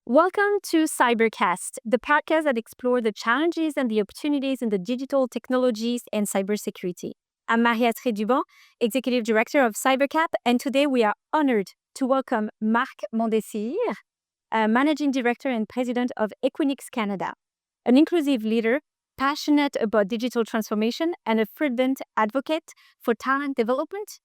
Welcome to Cybercast, the podcast that explores the challenges and the opportunities in the digital technologies and cybersecurity. I'm Marie-Astrid Dubon, Executive Director of Cybercap, and today we are honored to welcome Marc Mondesir, Managing Director and President of Equinix Canada, an inclusive leader passionate about digital transformation and a fervent advocate for talent development.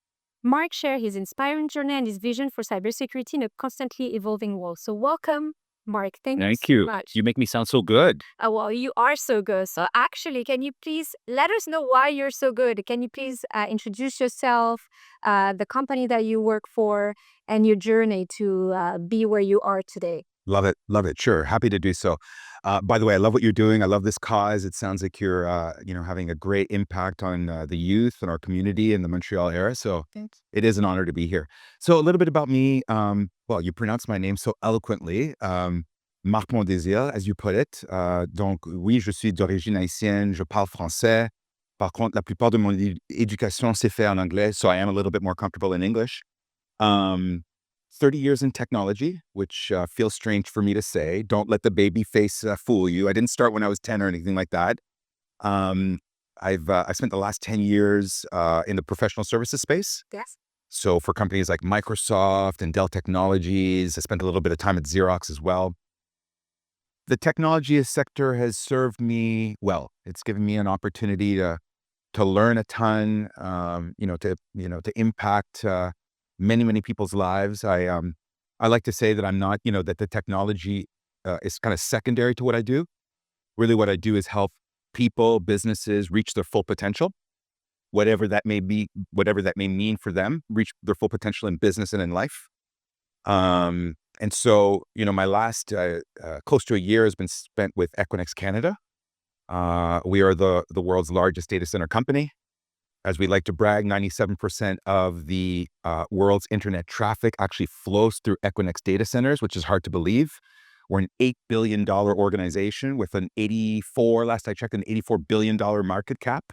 Marc shares his inspiring journey and his vision for cybersecurity in a constantly evolving world. So welcome, Marc. Thank you Thank so you. much. You make me sound so good. Well, you are so good. So actually, can you please let us know why you're so good? Can you please introduce yourself, the company that you work for, and your journey to be where you are today? Love it. Love it. Sure. Happy to do so. By the way, I love what you're doing. I love this cause. It sounds like you're, having a great impact on the youth and our community in the Montreal area. So Thanks. it is an honor to be here. So a little bit about me. Well, you pronounce my name so eloquently. Marc Mondesir, as you put it. Donc, oui, je suis d'origine haïtienne. Je parle français. Par contre, la plupart de mon éducation s'est fait en anglais. So I am a little bit more comfortable in English. 30 years in technology, which feels strange for me to say. Don't let the baby face fool you. I didn't start when I was 10 or anything like that. I've spent the last 10 years in the professional services space. Yes. So for companies like Microsoft and Dell Technologies, I spent a little bit of time at Xerox as well. The technology sector has served me well. It's given me an opportunity to learn a ton, to impact many people's lives. I like to say that I'm not, that the technology is kind of secondary to what I do. Really what I do is help people, businesses reach their full potential, whatever that may mean for them, reach their full potential in business and in life. And so, my last close to a year has been spent with Equinix Canada. We are the world's largest data center company. As we like to brag, 97% of the world's internet traffic actually flows through Equinix data centers, which is hard to believe. We're an $8 billion organization with last I checked, an $84 billion market cap.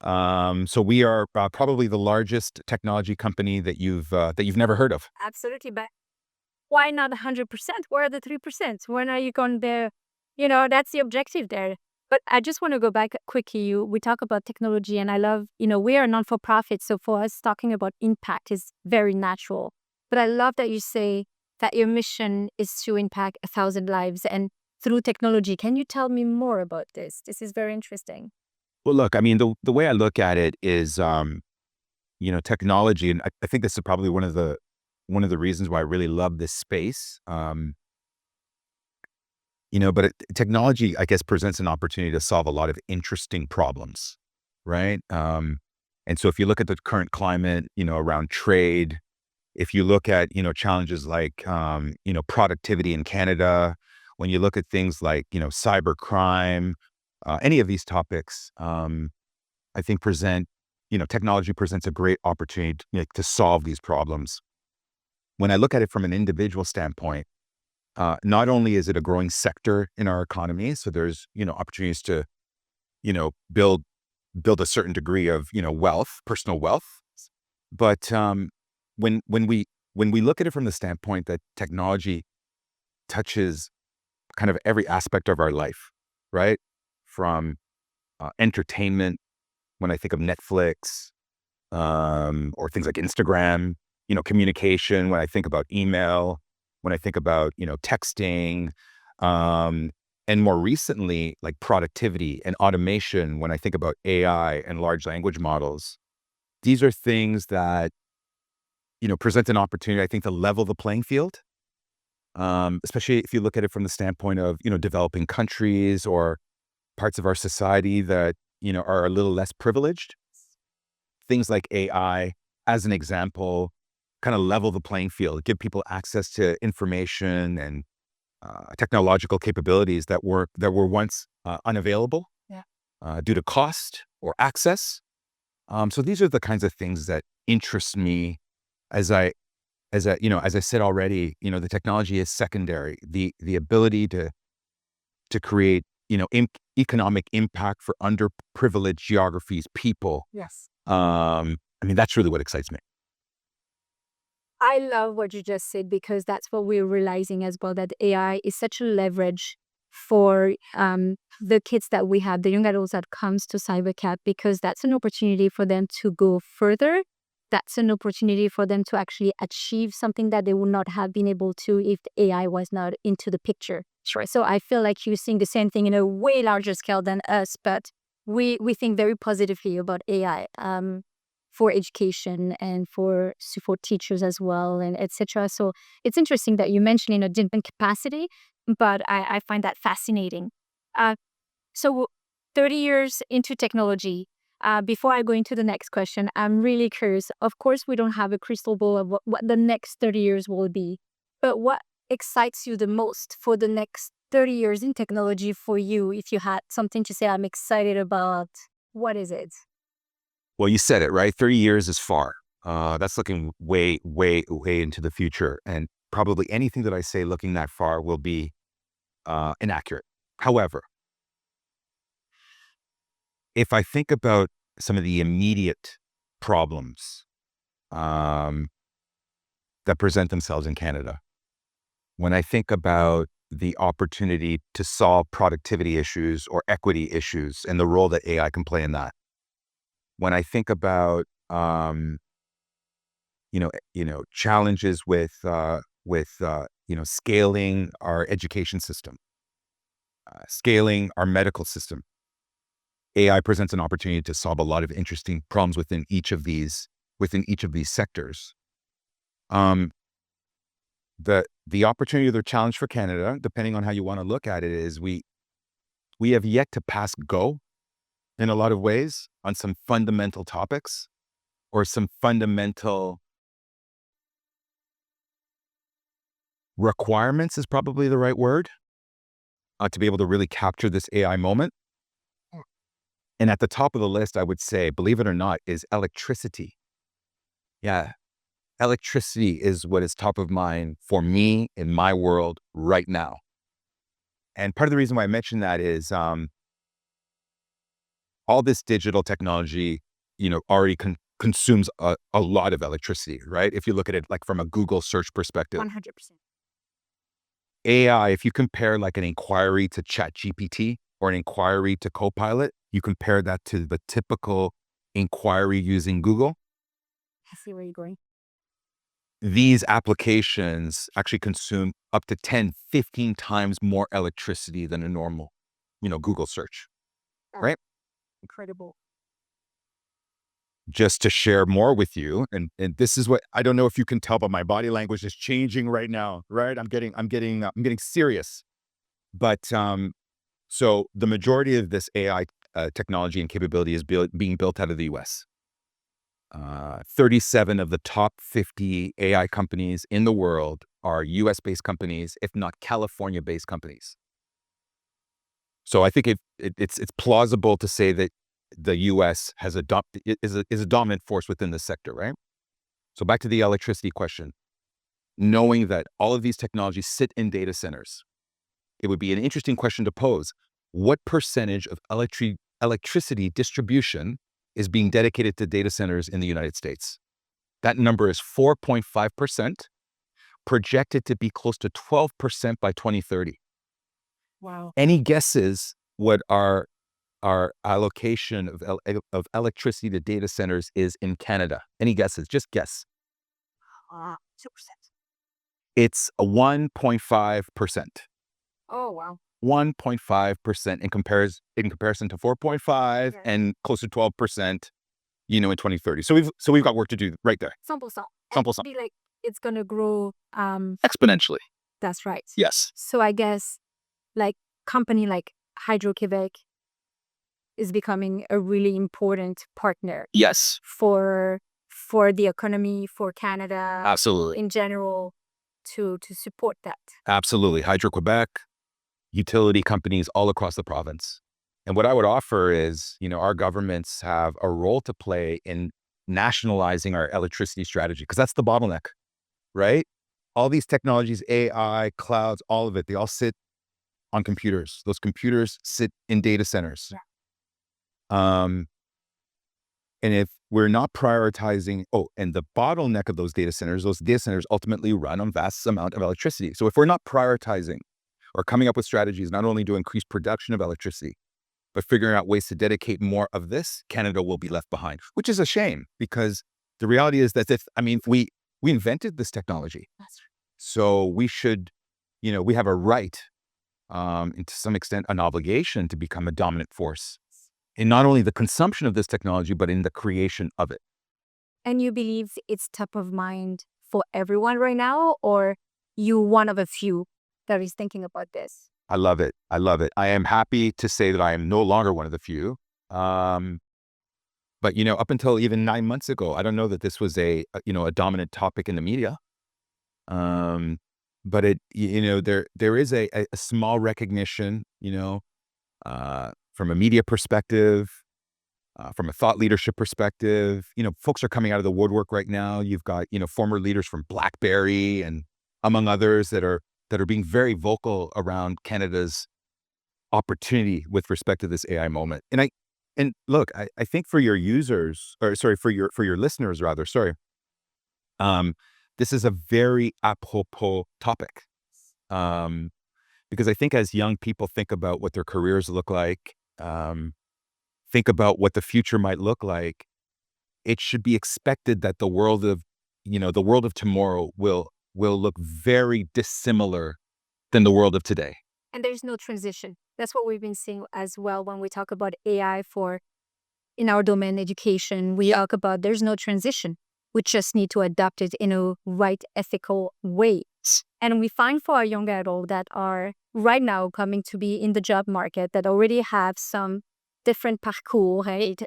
So we are probably the largest technology company that you've never heard of. Absolutely. But why not 100%? Where are the 3%? When are you going there? That's the objective there. But I just want to go back quickly. We talk about technology, and I love, we are a non-for-profit. So for us, talking about impact is very natural. But I love that you say that your mission is to impact 1,000 lives and through technology. Can you tell me more about this? This is very interesting. Well, look, I mean, the way I look at it is, technology, and I think this is probably one of the reasons why I really love this space. But technology, I guess, presents an opportunity to solve a lot of interesting problems, right? And so if you look at the current climate, around trade, if you look at, challenges like, productivity in Canada, when you look at things like, cybercrime, any of these topics, I think technology presents a great opportunity to solve these problems. When I look at it from an individual standpoint, not only is it a growing sector in our economy, so there's, opportunities to, build a certain degree of, wealth, personal wealth. But when we look at it from the standpoint that technology touches kind of every aspect of our life, right? From entertainment, when I think of Netflix, or things like Instagram, communication, when I think about email, when I think about, texting, and more recently, like productivity and automation, when I think about AI and large language models, these are things that, present an opportunity, I think, to level the playing field, especially if you look at it from the standpoint of, developing countries or parts of our society that, are a little less privileged. Things like AI, as an example, kind of level the playing field, give people access to information and technological capabilities that were once unavailable. Yeah. Due to cost or access. So these are the kinds of things that interest me. As I said already, the technology is secondary. The ability to create, economic impact for underprivileged geographies, people. Yes. That's really what excites me. I love what you just said because that's what we're realizing as well, that AI is such a leverage for the kids that we have, the young adults that comes to CyberCap, because that's an opportunity for them to go further. That's an opportunity for them to actually achieve something that they would not have been able to if the AI was not into the picture. Sure. So I feel like you're seeing the same thing in a way larger scale than us, but we think very positively about AI. For education and for teachers as well, and etc. So it's interesting that you mentioned in a different capacity, but I find that fascinating. Uh, so 30 years into technology. Before I go into the next question, I'm really curious. Of course, we don't have a crystal ball of what the next 30 years will be, but what excites you the most for the next 30 years in technology for you? If you had something to say, I'm excited about, what is it? Well, you said it, right? 30 years is far. That's looking way, way, way into the future. And probably anything that I say looking that far will be inaccurate. However, if I think about some of the immediate problems um, that present themselves in Canada, when I think about the opportunity to solve productivity issues or equity issues and the role that AI can play in that, when I think about challenges with scaling our education system, scaling our medical system, AI presents an opportunity to solve a lot of interesting problems within each of these sectors. Um, the opportunity or the challenge for Canada, depending on how you want to look at it, is we have yet to pass go in a lot of ways on some fundamental topics or some fundamental requirements is probably the right word to be able to really capture this AI moment. And at the top of the list, I would say, believe it or not, is electricity. Yeah, electricity is what is top of mind for me in my world right now. And part of the reason why I mention that is all this digital technology, already consumes a lot of electricity, right? If you look at it like from a Google search perspective. 100%. AI, if you compare like an inquiry to ChatGPT or an inquiry to Copilot, you compare that to the typical inquiry using Google. I see where you're going. These applications actually consume up to 10, 15 times more electricity than a normal, Google search, right? Incredible. Just to share more with you, and this is what I don't know if you can tell, but my body language is changing right now, right? I'm getting serious. But so the majority of this AI technology and capability is being built out of the US. 37 of the top 50 AI companies in the world are US-based companies, if not California-based companies. So I think it's plausible to say that the US has is a dominant force within the sector, right? So back to the electricity question. Knowing that all of these technologies sit in data centers, it would be an interesting question to pose. What percentage of electricity distribution is being dedicated to data centers in the United States? That number is 4.5%, projected to be close to 12% by 2030. Wow. Any guesses what our allocation of electricity to data centers is in Canada? Any guesses? Just guess. 2%. It's a 1.5%. Oh, wow. 1.5% in comparison to 4.5 Yes. and close to 12%, in 2030. So we've got work to do right there. 100%. 100%. Be like, it's going to grow. Exponentially. That's right. Yes. So I guess like company like Hydro-Québec is becoming a really important partner Yes. for the economy, for Canada Absolutely. in general, to support that. Absolutely. Hydro-Québec, utility companies all across the province. And what I would offer is, our governments have a role to play in nationalizing our electricity strategy, because that's the bottleneck, right? All these technologies, AI, clouds, all of it, they all sit on computers. Those computers sit in data centers. Yeah. And we're not prioritizing. Oh, and the bottleneck of those data centers ultimately run on vast amount of electricity. So if we're not prioritizing or coming up with strategies, not only to increase production of electricity, but figuring out ways to dedicate more of this, Canada will be left behind, which is a shame because the reality is that we invented this technology. That's So we should, we have a right, and to some extent, an obligation to become a dominant force in not only the consumption of this technology, but in the creation of it. And you believe it's top of mind for everyone right now, or you one of a few that is thinking about this? I love it. I love it. I am happy to say that I am no longer one of the few. But, up until even 9 months ago, I don't know that this was a dominant topic in the media. But there is a small recognition, from a media perspective, from a thought leadership perspective. Folks are coming out of the woodwork right now. You've got, former leaders from BlackBerry and among others that are being very vocal around Canada's opportunity with respect to this AI moment. And look, I think for your users, or sorry, for your listeners rather, this is a very apropos topic. Because I think as young people think about what their careers look like, think about what the future might look like, it should be expected that the world of tomorrow will look very dissimilar than the world of today. And there's no transition. That's what we've been seeing as well when we talk about AI in our domain education. We talk about there's no transition. We just need to adapt it in a right ethical way. And we find for our young adults that are right now coming to be in the job market that already have some different parcours, right?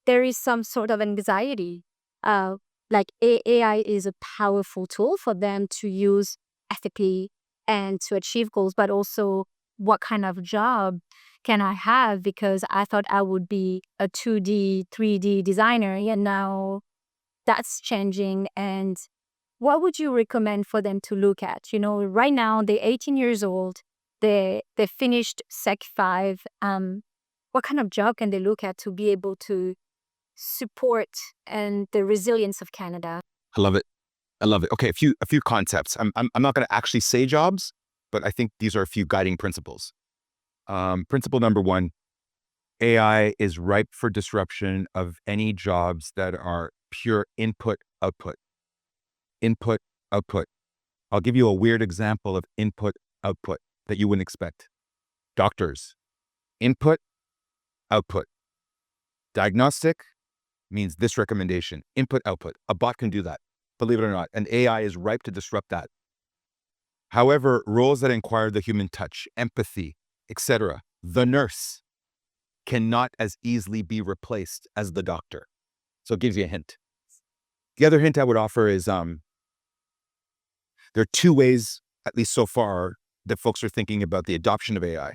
There is some sort of anxiety. Like AI is a powerful tool for them to use ethically and to achieve goals, but also what kind of job can I have? Because I thought I would be a 2D, 3D designer, and now that's changing. And what would you recommend for them to look at? Right now they're 18 years old. They finished Sec 5. What kind of job can they look at to be able to support and the resilience of Canada? I love it. I love it. Okay, a few concepts. I'm not going to actually say jobs, but I think these are a few guiding principles. Principle number 1, AI is ripe for disruption of any jobs that are pure input, output. Input, output. I'll give you a weird example of input, output that you wouldn't expect. Doctors, input, output. Diagnostic means this recommendation, input, output. A bot can do that, believe it or not, and AI is ripe to disrupt that. However, roles that require the human touch, empathy, etc., the nurse cannot as easily be replaced as the doctor. So it gives you a hint. The other hint I would offer is there are 2 ways, at least so far, that folks are thinking about the adoption of AI.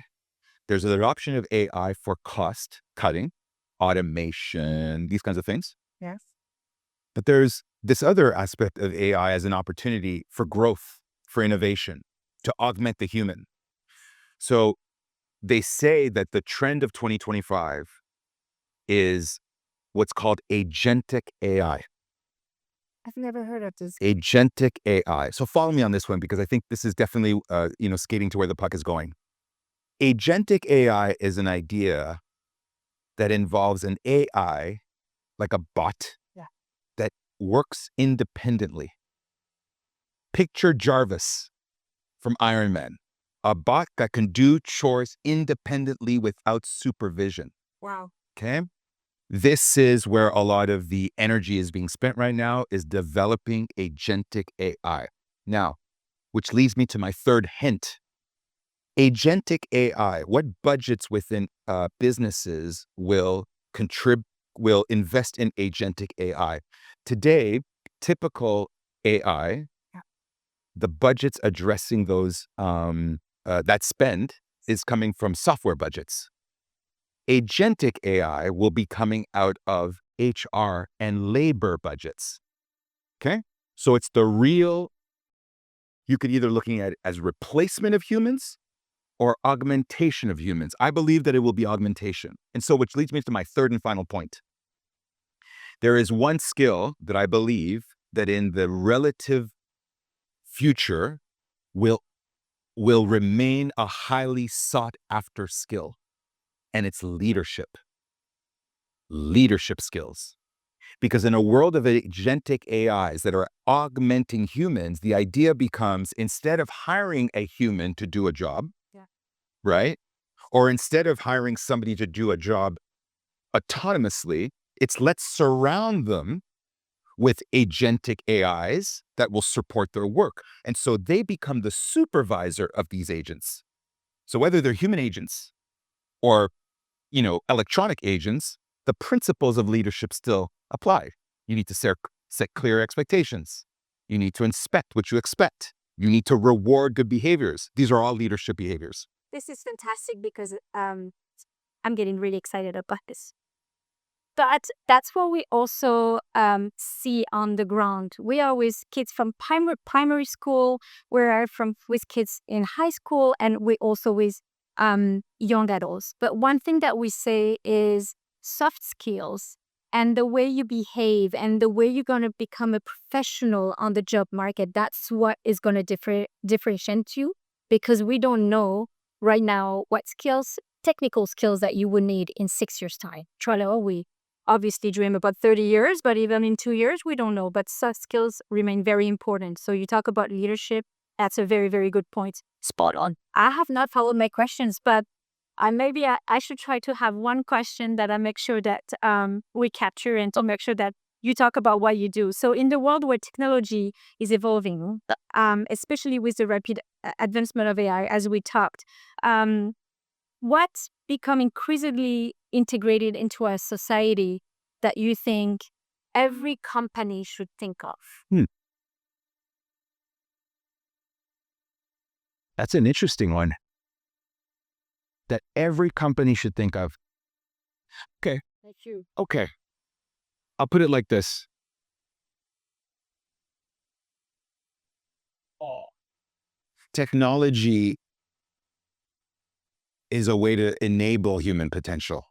There's an adoption of AI for cost cutting, automation, these kinds of things. Yes. But there's this other aspect of AI as an opportunity for growth, for innovation, to augment the human. So they say that the trend of 2025 is what's called agentic AI. I've never heard of this. Agentic AI. So follow me on this one because I think this is definitely, skating to where the puck is going. Agentic AI is an idea that involves an AI, like a bot, that works independently. Picture Jarvis from Iron Man, a bot that can do chores independently without supervision. Wow. Okay? This is where a lot of the energy is being spent right now, is developing agentic AI. Now, which leads me to my third hint. Agentic AI, what budgets within businesses will invest in agentic AI? Today, typical AI, the budgets addressing those that spend is coming from software budgets. Agentic AI will be coming out of HR and labor budgets. Okay? So it's the real, you could either looking at it as replacement of humans or augmentation of humans. I believe that it will be augmentation. And so which leads me to my third and final point. There is one skill that I believe that in the relative future will remain a highly sought after skill, and it's leadership. Leadership skills. Because in a world of agentic AIs that are augmenting humans, the idea becomes, instead of hiring a human to do a job, right? Or instead of hiring somebody to do a job autonomously, it's let's surround them with agentic AIs that will support their work. And so they become the supervisor of these agents. So whether they're human agents or, electronic agents, the principles of leadership still apply. You need to set clear expectations. You need to inspect what you expect. You need to reward good behaviors. These are all leadership behaviors. This is fantastic because I'm getting really excited about this. But that's what we also see on the ground. We are with kids from primary school. We are with kids in high school, and we also with young adults. But one thing that we say is soft skills and the way you behave and the way you're going to become a professional on the job market. That's what is going to differentiate you, because we don't know right now what technical skills that you would need in 6 years' time. Trello, we obviously dream about 30 years, but even in 2 years, we don't know. But soft skills remain very important. So you talk about leadership. That's a very, very good point. Spot on. I have not followed my questions, but I should try to have one question that I make sure that we capture, and to make sure that you talk about what you do. So in the world where technology is evolving, especially with the rapid advancement of AI, as we talked, what's become increasingly integrated into our society that you think every company should think of? That's an interesting one that every company should think of. Okay. Thank you. Okay. I'll put it like this. Technology is a way to enable human potential,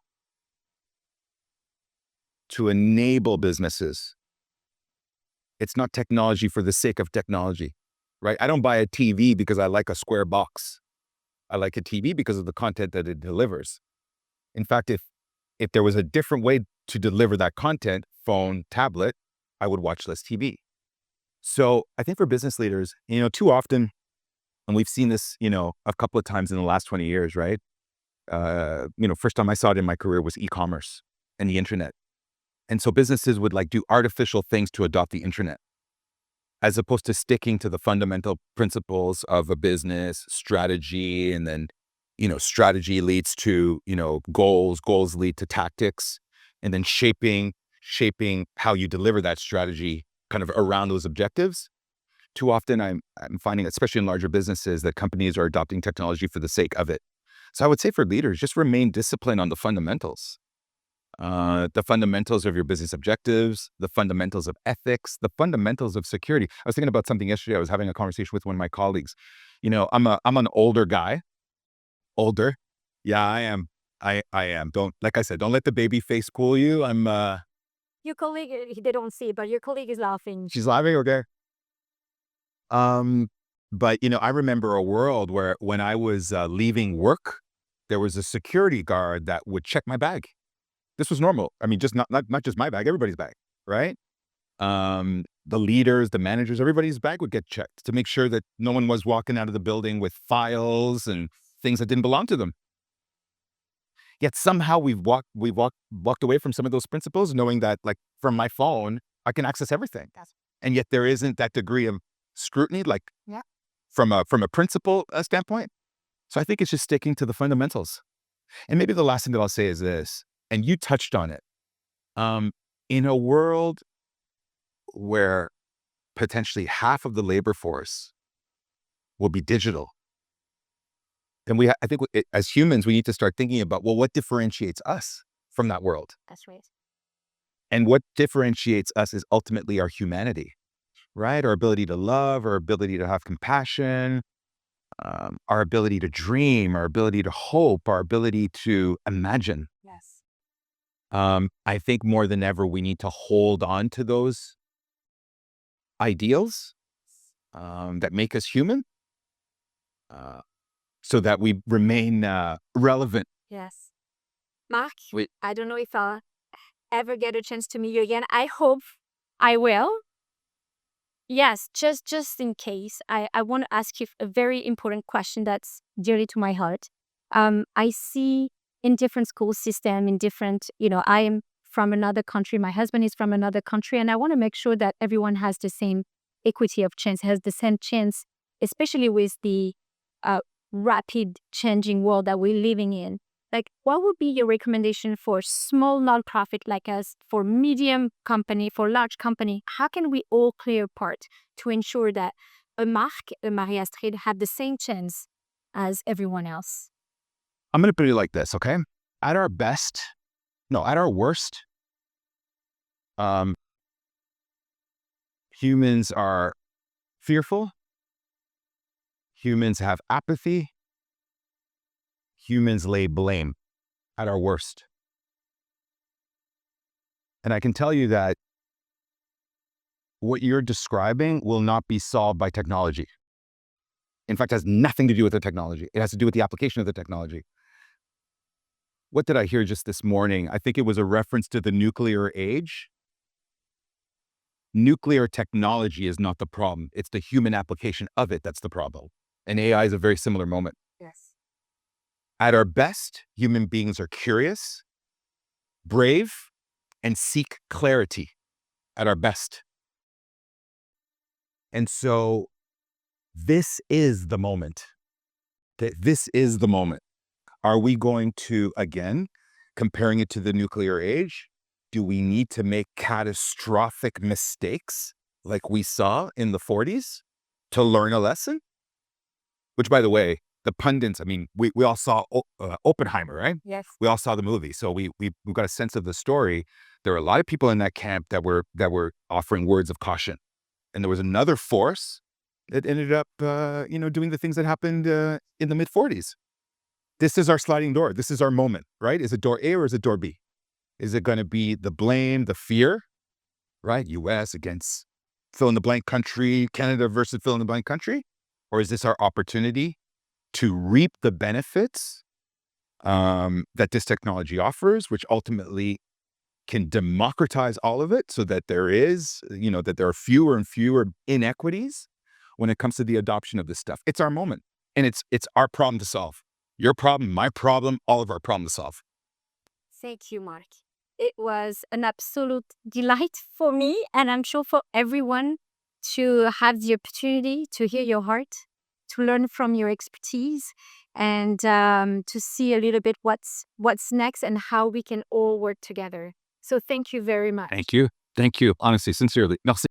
to enable businesses. It's not technology for the sake of technology, right? I don't buy a TV because I like a square box. I like a TV because of the content that it delivers. In fact, if there was a different way to deliver that content, phone, tablet, I would watch less TV. So I think for business leaders, too often, and we've seen this, a couple of times in the last 20 years, right? First time I saw it in my career was e-commerce and the internet. And so businesses would do artificial things to adopt the internet, as opposed to sticking to the fundamental principles of a business strategy. And then, strategy leads to, goals lead to tactics, and then shaping how you deliver that strategy kind of around those objectives. Too often I'm finding, especially in larger businesses, that companies are adopting technology for the sake of it. So I would say for leaders, just remain disciplined on the fundamentals. The fundamentals of your business objectives, the fundamentals of ethics, the fundamentals of security. I was thinking about something yesterday. I was having a conversation with one of my colleagues. I'm an older guy. Older. Yeah, I am. I am. Like I said, don't let the baby face fool you. Your colleague, they don't see, but your colleague is laughing. She's laughing, okay. But I remember a world where when I was leaving work, there was a security guard that would check my bag. This was normal. I mean, just not just my bag, everybody's bag, right? The leaders, the managers, everybody's bag would get checked to make sure that no one was walking out of the building with files and things that didn't belong to them. Yet somehow we've walked away from some of those principles, knowing that, from my phone, I can access everything. And yet there isn't that degree of scrutiny, from a principle standpoint. So I think it's just sticking to the fundamentals. And maybe the last thing that I'll say is this, and you touched on it. In a world where potentially half of the labor force will be digital, then I think as humans, we need to start thinking about, well, what differentiates us from that world? That's right. And what differentiates us is ultimately our humanity, right? Our ability to love, our ability to have compassion, our ability to dream, our ability to hope, our ability to imagine. Yes. I think more than ever, we need to hold on to those ideals that make us human, so that we remain relevant. Yes. Mark, Wait. I don't know if I'll ever get a chance to meet you again. I hope I will. Yes, just in case, I want to ask you a very important question that's dearly to my heart. I see in different school system, in different, I am from another country, my husband is from another country, and I want to make sure that everyone has the same equity of chance, has the same chance, especially with the uh, rapid changing world that we're living in. Like, what would be your recommendation for small nonprofit like us, for medium company, for large company? How can we all play a part to ensure that a Marc, a Marie-Astrid have the same chance as everyone else? I'm going to put it like this, okay? At our best, no, at our worst, humans are fearful. Humans have apathy. Humans lay blame at our worst. And I can tell you that what you're describing will not be solved by technology. In fact, it has nothing to do with the technology. It has to do with the application of the technology. What did I hear just this morning? I think it was a reference to the nuclear age. Nuclear technology is not the problem. It's the human application of it that's the problem. And AI is a very similar moment. Yes. At our best, human beings are curious, brave, and seek clarity at our best. And so this is the moment. This is the moment. Are we going to, again, comparing it to the nuclear age, do we need to make catastrophic mistakes like we saw in the 40s to learn a lesson? Which, by the way, the pundits, I mean, we all saw Oppenheimer, right? Yes. We all saw the movie. So we've got a sense of the story. There were a lot of people in that camp that were offering words of caution. And there was another force that ended up, doing the things that happened in the mid-40s. This is our sliding door. This is our moment, right? Is it door A or is it door B? Is it going to be the blame, the fear, right? US against fill in the blank country, Canada versus fill in the blank country? Or is this our opportunity to reap the benefits that this technology offers, which ultimately can democratize all of it so that there is, that there are fewer and fewer inequities when it comes to the adoption of this stuff? It's our moment, and it's our problem to solve. Your problem, my problem, all of our problem to solve. Thank you, Mark. It was an absolute delight for me, and I'm sure for everyone, to have the opportunity to hear your heart, to learn from your expertise, and to see a little bit what's next and how we can all work together. So thank you very much. Thank you. Thank you. Honestly, sincerely. Merci.